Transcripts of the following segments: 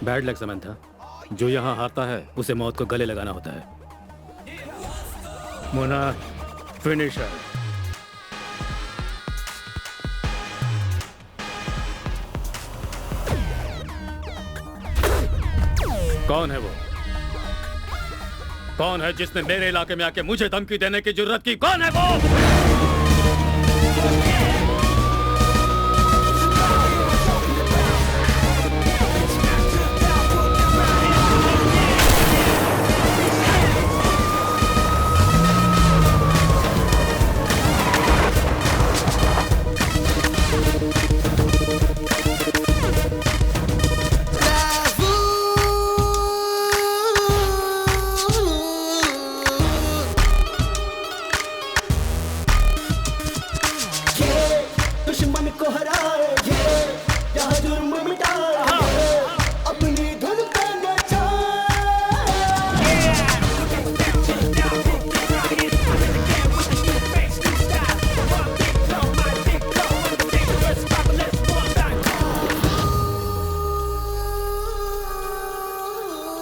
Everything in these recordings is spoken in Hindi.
बैड लक समंथा, जो यहाँ हारता है उसे मौत को गले लगाना होता है। मोना, फिनिशर। कौन है वो? कौन है जिसने मेरे इलाके में आके मुझे धमकी देने की जुर्रत की? कौन है वो?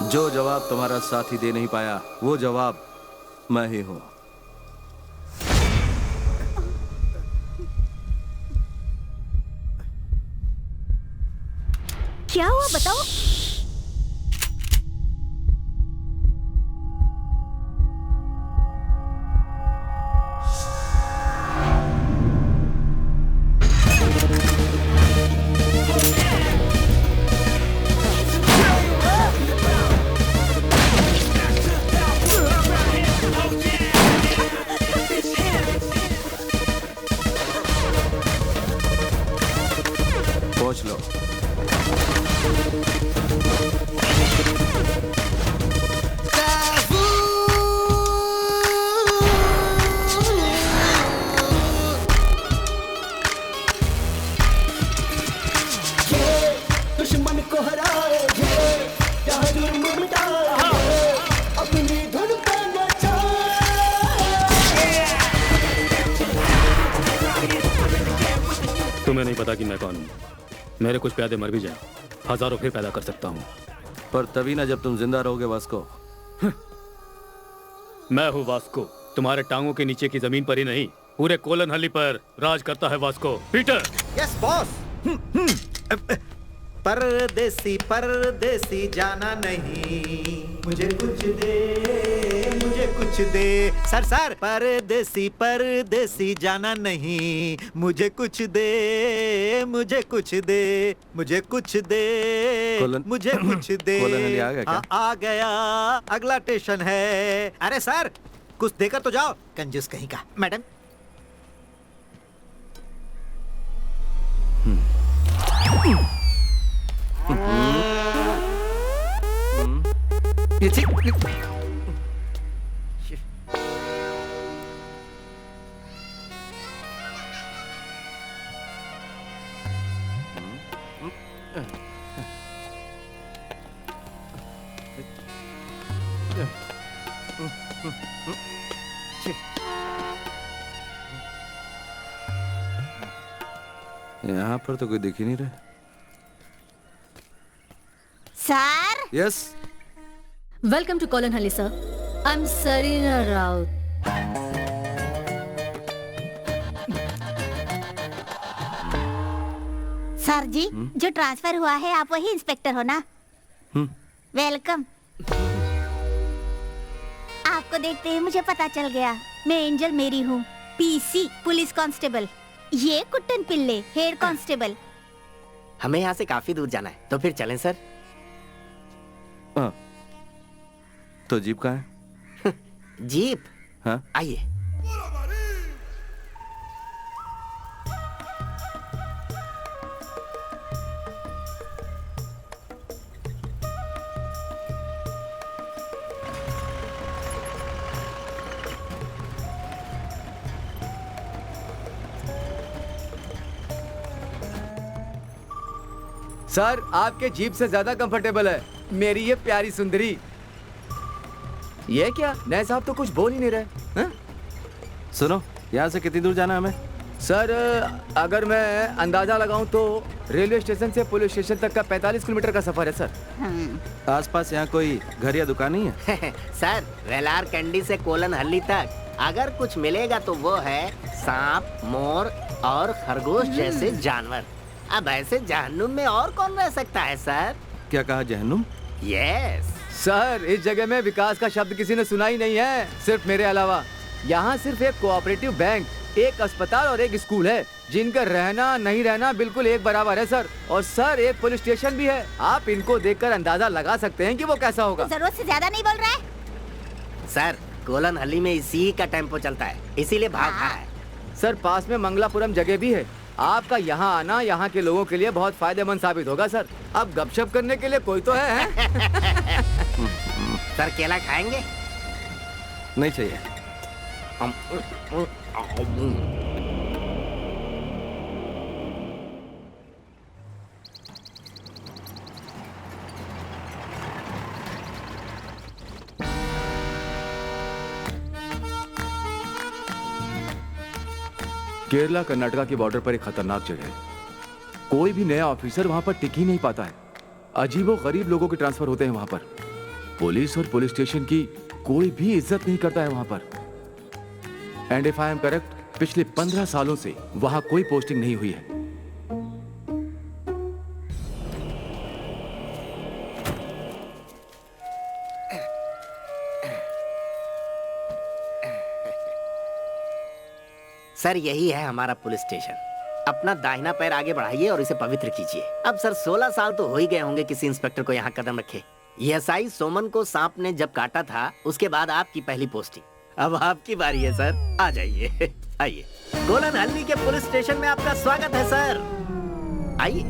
जो जवाब तुम्हारा साथी दे नहीं पाया, वो जवाब मैं ही हूं। क्या हुआ बताओ? पहुंच लो। दुश्मन को हराएंगे, यहाँ जुर्म मिटाएंगे, अपनी धुन पे नचाएंगे। तुम्हें नहीं पता कि मैं कौन हूँ। मेरे कुछ प्यादे मर भी जाए, हजारों फिर पैदा कर सकता हूँ। पर तभी ना जब तुम जिंदा रहोगे वास्को। मैं हूँ वास्को। तुम्हारे टांगों के नीचे की जमीन पर ही नहीं, पूरे कोलन हल्ली पर राज करता है वास्को। पीटर। Yes boss. परदेसी परदेसी जाना नहीं, मुझे कुछ दे, मुझे कुछ दे। सर परदेसी परदेसी जाना नहीं, मुझे कुछ दे, मुझे कुछ दे, मुझे कुछ दे, मुझे कुछ दे। आ गया क्या? आ गया, अगला स्टेशन है। अरे सर कुछ देकर तो जाओ, कंजूस कहीं का। मैडम यहाँ पर तो कोई दिख ही नहीं रहा। Sir, yes. Welcome to Kolanhalli, sir. I'm Sarina Rao. Sir जी, जो ट्रांसफर हुआ है आप वही इंस्पेक्टर हो ना? वेलकम। आपको देखते ही मुझे पता चल गया, मैं एंजल मेरी हूँ, पीसी पुलिस कांस्टेबल। ये कुट्टन पिल्ले हेड कांस्टेबल। हमें यहाँ से काफी दूर जाना है, तो फिर चलें सर। तो जीप कहाँ है? जीप? हाँ आइए। सर आपके जीप से ज्यादा कंफर्टेबल है मेरी ये प्यारी सुंदरी। ये क्या नए साहब तो कुछ बोल ही नहीं रहे। सुनो, यहाँ से कितनी दूर जाना है हमें? सर अगर मैं अंदाजा लगाऊं तो रेलवे स्टेशन से पुलिस स्टेशन तक का 45 किलोमीटर का सफर है सर। आसपास यहाँ कोई घर या दुकान नहीं है? सर वेलार कैंडी से कोलन हल्ली तक अगर कुछ मिलेगा तो वो है सांप, मोर और खरगोश जैसे जानवर। अब ऐसे जहन्नुम में और कौन रह सकता है सर? क्या कहा, जहन्नुम? यस सर इस जगह में विकास का शब्द किसी ने सुना ही नहीं है, सिर्फ मेरे अलावा। यहाँ सिर्फ एक कोऑपरेटिव बैंक, एक अस्पताल और एक स्कूल है, जिनका रहना नहीं रहना बिल्कुल एक बराबर है सर। और सर एक पुलिस स्टेशन भी है। आप इनको देखकर अंदाजा लगा सकते हैं कि वो कैसा होगा। जरूरत से ज्यादा नहीं बोल रहा है? सर कोलन हल्ली में इसी का टेम्पो चलता है, इसीलिए भाग रहा है। सर पास में मंगलापुरम जगह भी है। आपका यहाँ आना यहाँ के लोगों के लिए बहुत फायदेमंद साबित होगा सर। अब गपशप करने के लिए कोई तो है? सर केला खाएंगे? नहीं चाहिए। केरला कर्नाटका के बॉर्डर पर एक खतरनाक जगह है। कोई भी नया ऑफिसर वहां पर टिक ही नहीं पाता है। अजीबो गरीब लोगों के ट्रांसफर होते हैं वहां पर। पुलिस और पुलिस स्टेशन की कोई भी इज्जत नहीं करता है वहां पर। And if I am correct, पिछले 15 सालों से वहां कोई पोस्टिंग नहीं हुई है। सर यही है हमारा पुलिस स्टेशन। अपना दाहिना पैर आगे बढ़ाइए और इसे पवित्र कीजिए। अब सर 16 साल तो हो ही गए होंगे किसी इंस्पेक्टर को यहाँ कदम रखे। एसआई सोमन को सांप ने जब काटा था उसके बाद आपकी पहली पोस्टिंग। अब आपकी बारी है सर, आ जाइए। आइए, कोलन हल्ली के पुलिस स्टेशन में आपका स्वागत है सर। आइए।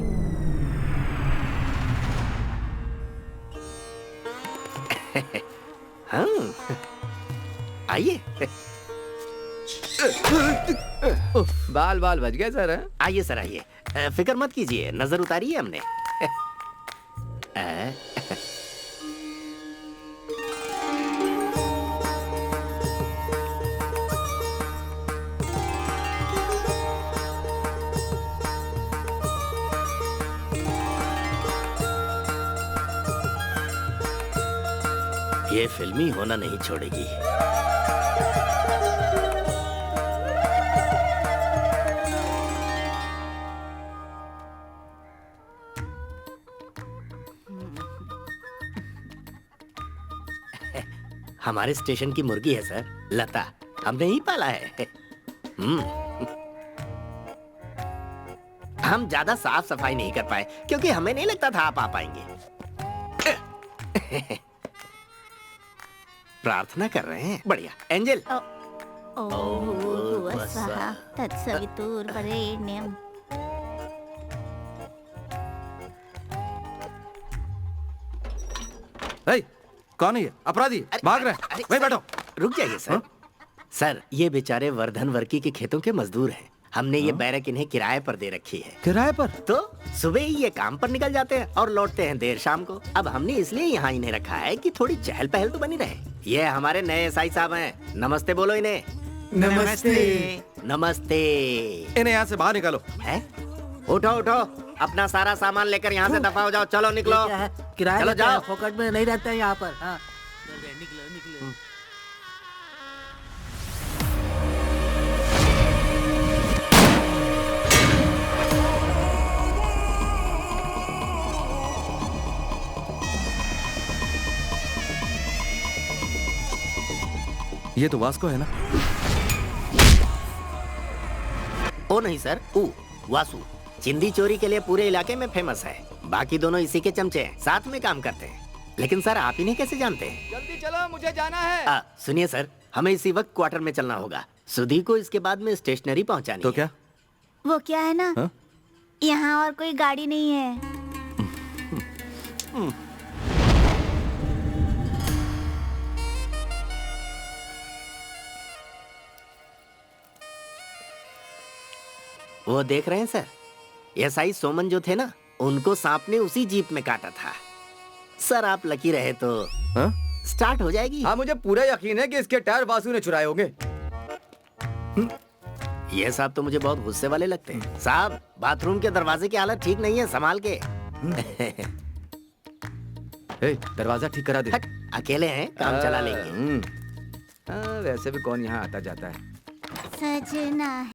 हाँ, आइए। बाल बाल बच गए सर। आइए सर आइए, फिक्र मत कीजिए, नजर उतारी है हमने। ये फिल्मी होना नहीं छोड़ेगी। हमारे स्टेशन की मुर्गी है सर, लता, हमने ही पाला है। हम ज्यादा साफ सफाई नहीं कर पाए क्योंकि हमें नहीं लगता था आप आ पाएंगे। प्रार्थना कर रहे हैं, बढ़िया। एंजल। तत्सवितुर्वरेण्यं। हे, कौन है ये? अपराधी भाग रहे हैं। वहीं बैठो। रुक जाइए सर। सर ये बेचारे वर्धन वर्की के खेतों के मजदूर हैं। हमने ये बैरक इन्हें किराए पर दे रखी है। किराए पर? तो सुबह ही ये काम पर निकल जाते हैं और लौटते हैं देर शाम को। अब हमने इसलिए यहाँ इन्हें रखा है कि थोड़ी चहल पहल तो बनी रहे। ये हमारे नए एसआई साहब हैं। नमस्ते बोलो इन्हें। नमस्ते। नमस्ते। इन्हें यहाँ से बाहर निकालो। है? उठो उठो, अपना सारा सामान लेकर यहाँ से दफा हो जाओ। चलो निकलो। किराया चलो लेते हैं, जाओ। फोकट में नहीं रहते हैं यहाँ पर। हाँ। ये तो वास्को है ना? ओ नहीं सर, वासु चिंदी चोरी के लिए पूरे इलाके में फेमस है। बाकी दोनों इसी के चमचे हैं, साथ में काम करते हैं। लेकिन सर आप इन्हें कैसे जानते हैं? जल्दी चलो, मुझे जाना है। सुनिए सर, हमें इसी वक्त क्वार्टर में चलना होगा। सुधी को इसके बाद में स्टेशनरी पहुंचानी तो है। क्या? वो क्या है ना, हाँ? यहाँ और कोई गाड़ी नहीं है। वो देख रहे हैं सर, एसआई सोमन जो थे ना, उनको सांप ने उसी जीप में काटा था। सर आप लकी रहे तो हाँ? स्टार्ट हो जाएगी। हाँ मुझे पूरा यकीन है कि इसके टायर वासु ने चुराए होंगे। ये साहब तो मुझे बहुत गुस्से वाले लगते हैं। साहब, बाथरूम के दरवाजे की हालत ठीक नहीं है, संभाल के। ए, दरवाजा ठीक करा दे। हट, अकेले हैं, काम चला लेंगे। वैसे भी कौन यहाँ आता जाता है। सजना